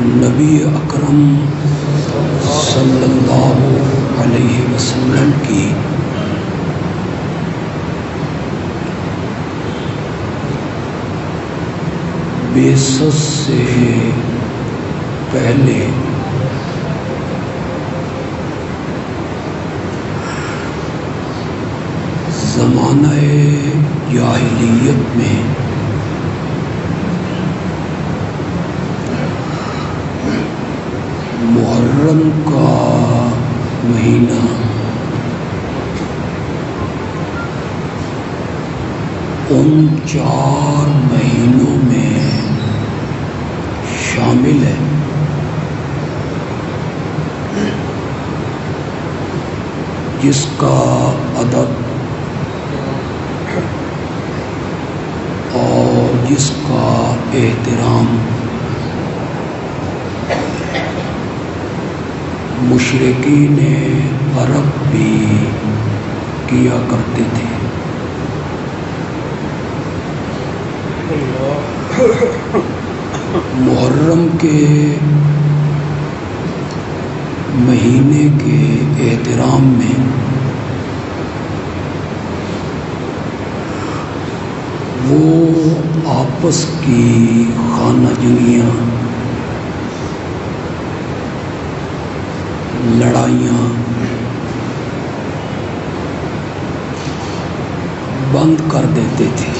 نبی اکرم صلی اللہ علیہ وسلم کی بعثت سے پہلے زمانہ جاہلیت میں محرم کا مہینہ ان 4 مہینوں میں شامل ہے جس کا ادب اور جس کا احترام مشرکین عرب بھی کیا کرتے تھے۔ محرم کے مہینے کے احترام میں وہ آپس کی خانہ جنگیاں، لڑائیاں بند کر دیتے تھے۔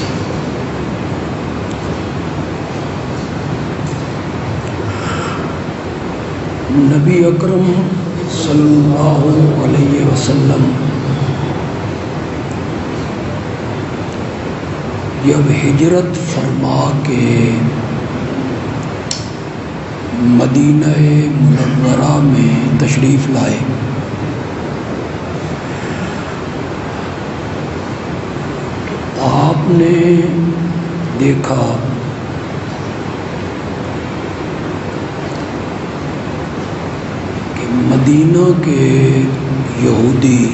نبی اکرم صلی اللہ علیہ وسلم جب ہجرت فرما کے مدینہ منورہ میں تشریف لائے تو آپ نے دیکھا کہ مدینہ کے یہودی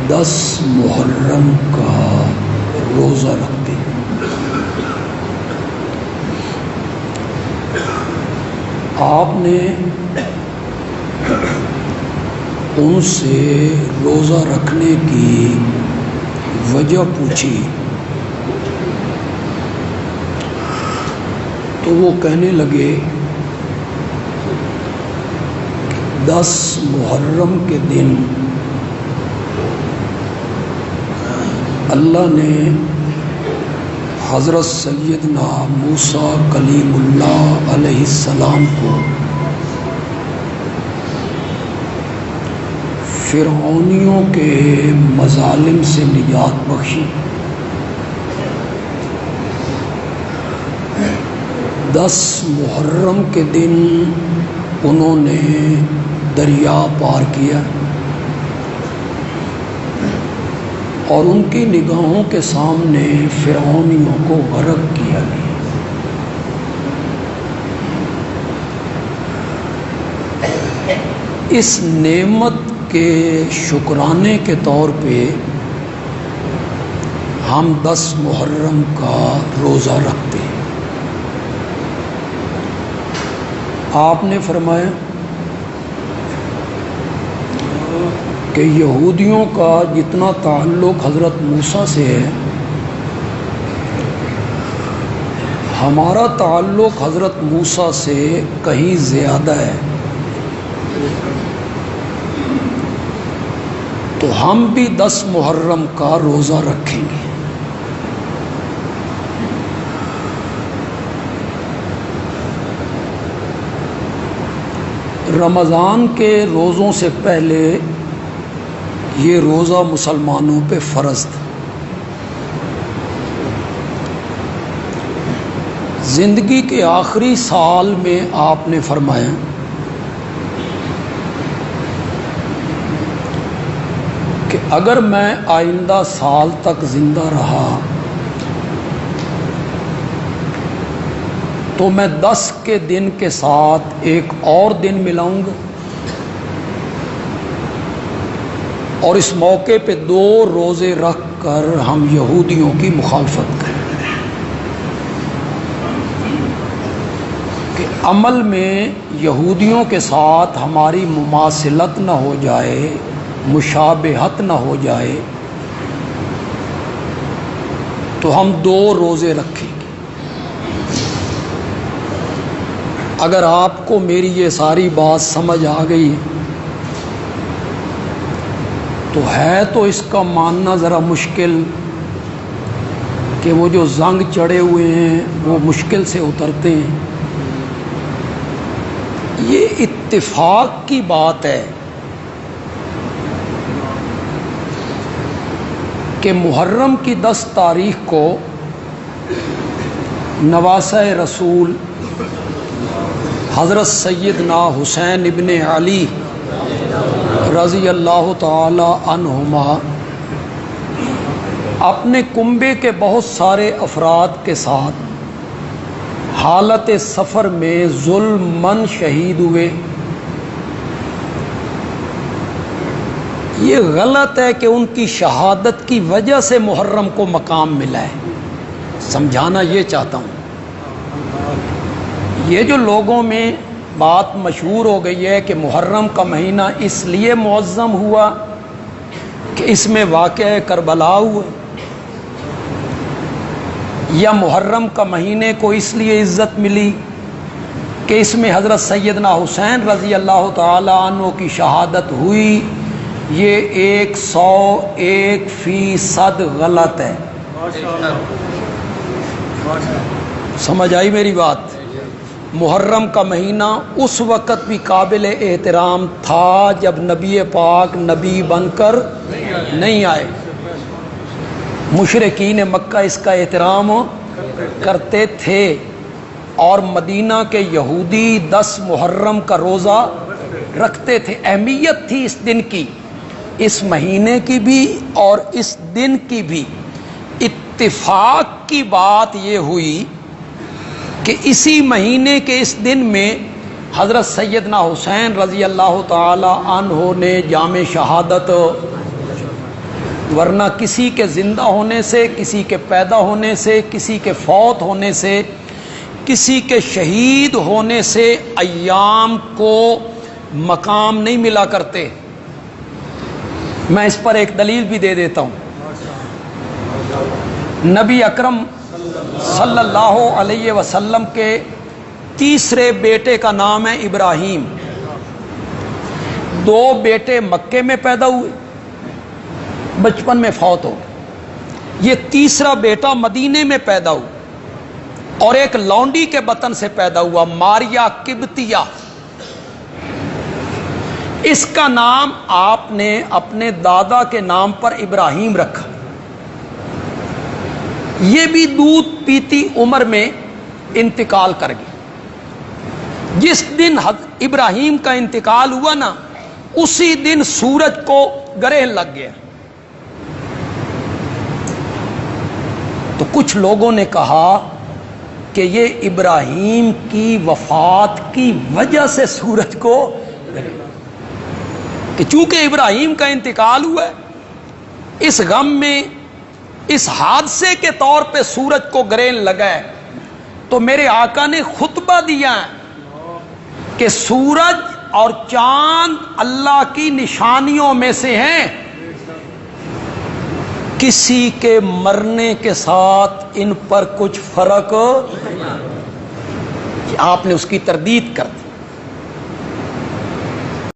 10 محرم کا روزہ رکھتے ہیں۔ آپ نے ان سے روزہ رکھنے کی وجہ پوچھی تو وہ کہنے لگے 10 محرم کے دن اللہ نے حضرت سیدنا موسیٰ کلیم اللہ علیہ السلام کو فرعونیوں کے مظالم سے نجات بخشی۔ 10 محرم کے دن انہوں نے دریا پار کیا اور ان کی نگاہوں کے سامنے فرعونیوں کو غرق کیا گیا۔ اس نعمت کے شکرانے کے طور پہ ہم 10 محرم کا روزہ رکھتے ہیں۔ آپ نے فرمایا کہ یہودیوں کا جتنا تعلق حضرت موسیٰ سے ہے، ہمارا تعلق حضرت موسیٰ سے کہیں زیادہ ہے، تو ہم بھی 10 محرم کا روزہ رکھیں گے۔ رمضان کے روزوں سے پہلے یہ روزہ مسلمانوں پہ فرض تھا۔ زندگی کے آخری سال میں آپ نے فرمایا کہ اگر میں آئندہ سال تک زندہ رہا تو میں 10 کے دن کے ساتھ ایک اور دن ملاؤں گا اور اس موقع پہ 2 روزے رکھ کر ہم یہودیوں کی مخالفت کریں۔ کہ عمل میں یہودیوں کے ساتھ ہماری مماثلت نہ ہو جائے، مشابہت نہ ہو جائے، تو ہم 2 روزے رکھیں گے۔ اگر آپ کو میری یہ ساری بات سمجھ آ گئی تو ہے تو اس کا ماننا ذرا مشکل کہ وہ جو زنگ چڑھے ہوئے ہیں وہ مشکل سے اترتے ہیں۔ یہ اتفاق کی بات ہے کہ محرم کی 10 تاریخ کو نواسہ رسول حضرت سیدنا حسین ابن علی رضی اللہ تعالی عنہما اپنے کنبے کے بہت سارے افراد کے ساتھ حالت سفر میں ظلماً شہید ہوئے۔ یہ غلط ہے کہ ان کی شہادت کی وجہ سے محرم کو مقام ملا ہے۔ سمجھانا یہ چاہتا ہوں، یہ جو لوگوں میں بات مشہور ہو گئی ہے کہ محرم کا مہینہ اس لیے معظم ہوا کہ اس میں واقعہ کربلا ہوا، یا محرم کا مہینے کو اس لیے عزت ملی کہ اس میں حضرت سیدنا حسین رضی اللہ تعالی عنہ کی شہادت ہوئی، یہ 101% غلط ہے۔ سمجھ آئی میری بات؟ محرم کا مہینہ اس وقت بھی قابل احترام تھا جب نبی پاک نبی بن کر نہیں آئے۔ مشرکین مکہ اس کا احترام کرتے تھے، اور مدینہ کے یہودی 10 محرم کا روزہ رکھتے تھے۔ اہمیت تھی اس دن کی، اس مہینے کی بھی اور اس دن کی بھی۔ اتفاق کی بات یہ ہوئی کہ اسی مہینے کے اس دن میں حضرت سیدنا حسین رضی اللہ تعالی عنہ نے جام شہادت، ورنہ کسی کے زندہ ہونے سے، کسی کے پیدا ہونے سے، کسی کے فوت ہونے سے، کسی کے شہید ہونے سے ایام کو مقام نہیں ملا کرتے۔ میں اس پر ایک دلیل بھی دے دیتا ہوں۔ نبی اکرم صلی اللہ علیہ وسلم کے تیسرے بیٹے کا نام ہے ابراہیم۔ 2 بیٹے مکے میں پیدا ہوئے، بچپن میں فوت ہو گئے۔ یہ تیسرا بیٹا مدینے میں پیدا ہوا، اور ایک لونڈی کے بطن سے پیدا ہوا، ماریا قبطیہ۔ اس کا نام آپ نے اپنے دادا کے نام پر ابراہیم رکھا۔ یہ بھی دودھ پیتی عمر میں انتقال کر گئی۔ جس دن ابراہیم کا انتقال ہوا نا، اسی دن سورج کو گرہن لگ گیا۔ تو کچھ لوگوں نے کہا کہ یہ ابراہیم کی وفات کی وجہ سے سورج کو، کہ چونکہ ابراہیم کا انتقال ہوا ہے، اس غم میں، اس حادثے کے طور پہ سورج کو گرہن لگا ہے، تو میرے آقا نے خطبہ دیا ہے کہ سورج اور چاند اللہ کی نشانیوں میں سے ہیں، کسی کے مرنے کے ساتھ ان پر کچھ فرق، آپ نے اس کی تردید کر دی۔